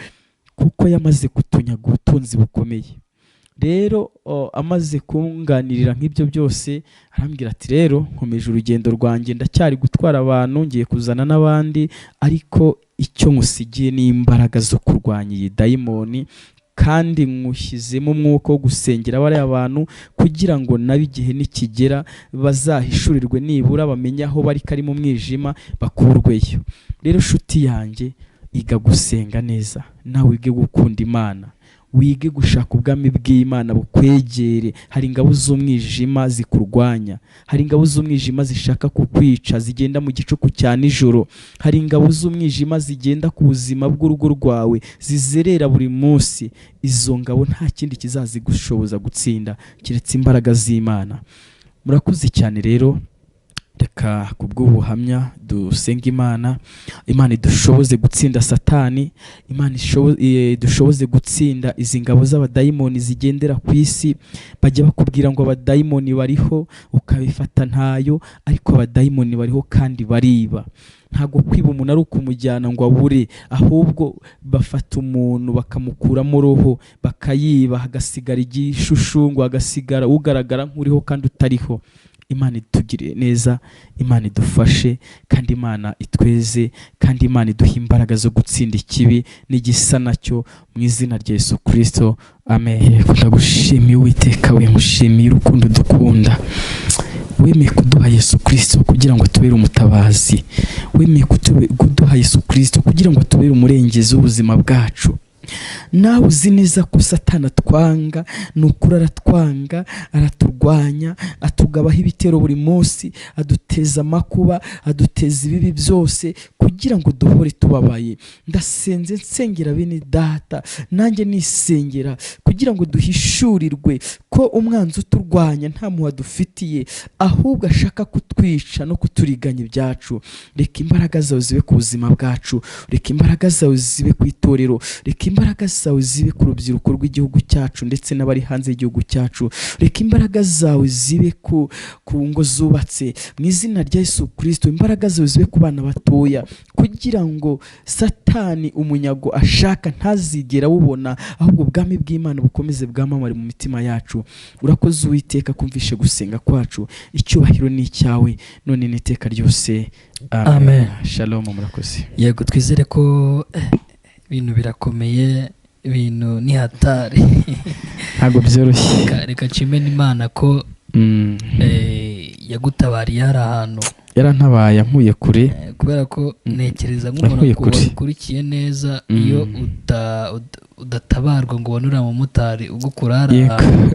Speaker 1: kuko yamaze kutunyaga ubutunzi bukomeye. Rero amaze kunganirira nk'ibyo byose, arambwira ati rero nkomeje urugendo rwanjye, ndacyari gutwara abantu, ngiye kuzana n'abandi, ariko icyo nkusigiye ni imbaraga zo kurwanya iyi dayimoni, kandi nkushyizemo umwuka wo gusengera bariya bantu kugira ngo nabo igihe nikigera bazahishurirwe, nibura bamenye aho bari kari mu mwijima bakurweyo. Rero nshuti yanjye, iga gusenga neza, nawe wige gukunda Imana, wige gushaka ubwami bw'Imana bukwegere. Hari ingabo z'umwijima zikurwanya, hari ingabo z'umwijima zishaka kukwica, zigenda mu gicuku cya nijoro, hari ingabo z'umwijima zigenda ku buzima bw'urugo rwawe, zizerera buri munsi. Izo ngabo nta kindi kizazigushoboza gutsinda kiretse imbaraga z'Imana. Murakoze cyane rero, reka kubw'ubuhamya dusenga Imana idushoboze gutsinda Satani, Imana idushoboze gutsinda izi ngabo z'abadayimoni zigendera ku isi. Bajya bakubwira ngo abadayimoni bariho, ukabifata ntayo, ariko abadayimoni bariho kandi bariba. Ntabwo kwiba umuntu ari ukumujyana ngo abure, ahubwo bafata umuntu bakamukuramo roho, bakayiba, hagasigara igishushu, hagasigara ugaragara nk'uriho kandi utariho. Imana itugirire neza, Imana idufashe, kandi Imana itweze, kandi Imana iduha imbaraga zo gutsinda ikibi n'igisa nacyo, mu izina rya Yesu Kristo, amen. Ndagushimiye Uwiteka, we mushimiye urukundo dukunda. Wemeye kuduha Yesu Kristo kugira ngo tubere umutabazi, wemeye kuduha Yesu Kristo kugira ngo tubere umurengezi w'ubuzima bwacu. Nawe uzi neza ko Satani atwanga, nukuri aratwanga, araturwanya, atugabaho ibitero buri munsi, aduteza amakuba, aduteza ibibi byose kugira ngo duhore tubabaye. Ndasenze nsengera bene data, nanjye nisengera kugira ngo duhishurirwe ko umwanzi uturwanya nta muha dufitiye, ahubwo ashaka kutwica no kuturiganya ibyacu. Reka imbaraga zawe zibe ku buzima bwacu, reka imbaraga zawe zibe ku itorero, reka imbaraga zawe zibe ku rubyiruko rw'igihugu cyacu ndetse n'abari hanze y'igihugu cyacu, reka imbaraga zawe zibe ku ngo zubatse mu izina rya Yesu Kristo. Imbaraga zawe zibe ku bana batoya, kugira ngo Satani umunyago ashaka ntazigera awubona, ahubwo ubwami bw'Imana bukomeze bwamamare mu mitima yacu. Urakoze Uwiteka kumvishe gusenga kwacu, icyubahiro ni icyawe none n'iteka ryose, amen. Shalom, murakoze.
Speaker 2: Yego, twizere ko ibintu birakomeye, ibintu ni hatari,
Speaker 1: ntabwo byoroshye.
Speaker 2: Reka nshime n'Imana ko yagutabariye hari ahantu,
Speaker 1: yarantabaye ankuye kure,
Speaker 2: kubera ko ntekereza nk'umuntu wakurikiye neza, iyo udatabarwa ngo ubone uriya mumotari ugukura hari ahantu,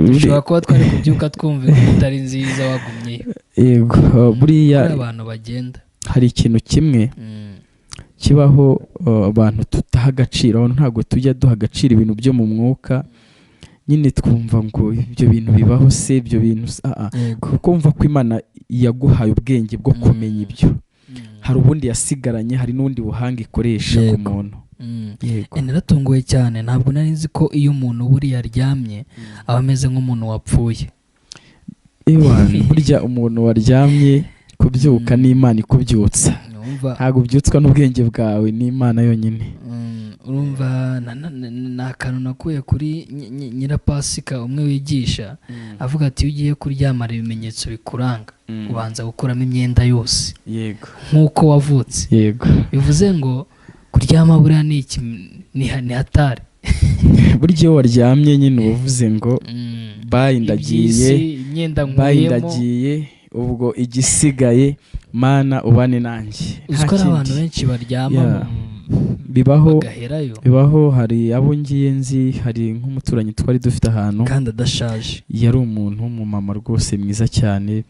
Speaker 2: dushobora kuba twari kubyuka twumva utari nziza wagumyeyo.
Speaker 1: Yego, buriya
Speaker 2: abantu bagenda,
Speaker 1: hari ikintu kimwe kibaho, abantu tutaha agaciro. Abantu ntabwo tujya duha agaciro ibintu byo mu mwuka, nyine twumva ngo ibyo bintu bibaho se, ibyo bintu kuko wumva ko Imana yaguhaye ubwenge bwo kumenya ibyo. hari ubundi yasigaranye, hari n'ubundi buhanga ikoresha ku muntu.
Speaker 2: Naratunguwe cyane, ntabwo nari nzi ko iyo umuntu buriya aryamye aba ameze nk'umuntu wapfuye.
Speaker 1: Burya umuntu waryamye kubyuka n'Imana ikubyutsa, ntabwo ubyutswa n'ubwenge bwawe, n'Imana yonyine.
Speaker 2: Urumva ni akantu nakuye kuri Nyirapasika umwe wigisha, avuga ati iyo ugiye kuryama hari ibimenyetso bikuranga, ubanza gukuramo imyenda yose nk'uko wavutse. Bivuze ngo kuryama buriya ni hatari.
Speaker 1: Burya iyo waryamye nyine uba uvuze ngo bayindagiye, ubwo igisigaye Mana ubane nanjye.
Speaker 2: Uziko ari abantu benshi baryama
Speaker 1: bibaho. Hari abo ngiye nzi, hari nk'umuturanyi twari dufite ahantu
Speaker 2: kandi adashaje,
Speaker 1: yari umuntu w'umumama rwose mwiza cyane,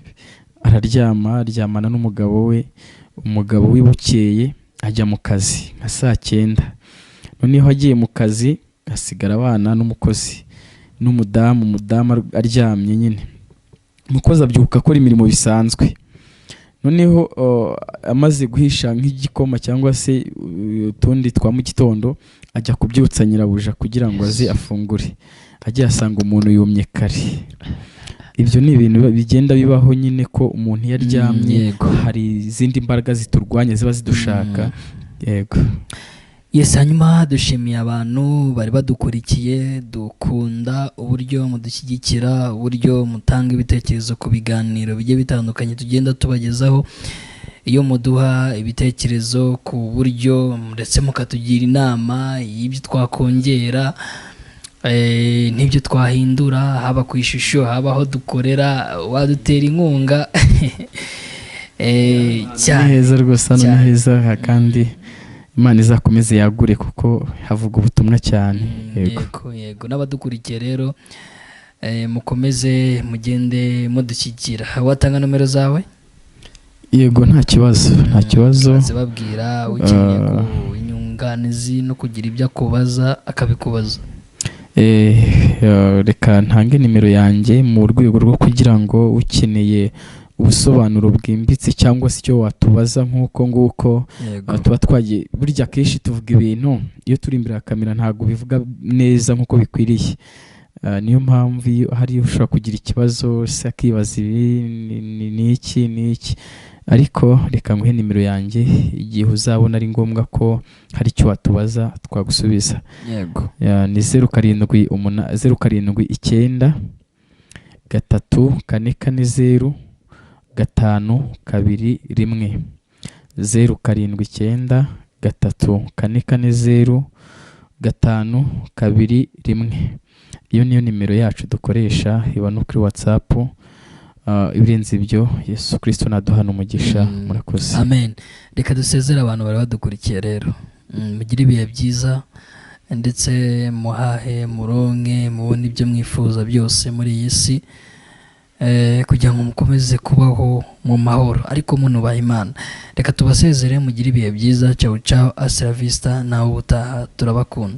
Speaker 1: aryamana n'umugabo we, umugabo we bukeye ajya mu kazi nka 9:00, noneho agiye mu kazi asigara abana n'umukozi n'umudamu aryamye nyine. Umukozi abyuka akora imirimo bisanzwe, noneho amaze guhisha nk'igikoma cyangwa se utundi twa mu gitondo, ajya kubyutsa nyirabuja kugira ngo aze afungure, agiye asanga umuntu yumye kare. Ibyo ni ibintu bigenda bibaho nyine, ko umuntu iyo aryamye hari izindi mbaraga ziturwanya ziba zidushaka.
Speaker 2: Hanyuma dushimiye abantu bari badukurikiye, dukunda uburyo mudushyigikira, uburyo mutanga ibitekerezo ku biganiro bigiye bitandukanye tugenda tubagezaho. Iyo muduha ibitekerezo ku buryo ndetse mukatugira inama y'ibyo twakongera n'ibyo twahindura, haba ku ishusho, haba aho dukorera, wadutera inkunga.
Speaker 1: Cyane heza rwose, hano ni heza, kandi Imana izakomeze yagure kuko havuga ubutumwa cyane.
Speaker 2: Yego n'abadukurikiye rero mukomeze mugende mudushyigikira. Watanga nomero zawe?
Speaker 1: Yego, nta kibazo.
Speaker 2: Zibabwira ukeneye inyunganizi no kugira ibyo akubaza akabikubaza.
Speaker 1: Reka ntange nimero yanjye mu rwego rwo kugira ngo ukeneye ubusobanuro bwimbitse cyangwa se icyo watubaza nk'uko nguko tuba twagiye. Burya kenshi tuvuga ibintu iyo turi imbere ya kamera ntabwo bivuga neza nk'uko bikwiriye, niyo mpamvu iyo hari ushobora kugira ikibazo se akibaza ibi ni iki, ariko reka nguhe nimero yanjye, igihe uzabona ari ngombwa ko hari icyo watubaza twagusubiza. Ni 0789 344 521 0789 344 521. Iyo niyo nimero yacu dukoresha, iba no kuri WhatsApp. Ibirenze ibyo, Yesu Kristo naduhana umugisha. Murakoze.
Speaker 2: Amen. Reka dusezera abantu bari badukurikiye rero, mugire ibihe byiza ndetse muhahe, muronke, mubone ibyo mwifuza byose muri iyi si, kugira ngo mukomeze kubaho mu mahoro ariko munubaha Imana. Reka tubasezere, mugire ibihe byiza. Ciao ciao, hasta la vista, nawe ubutaha, turabakunda.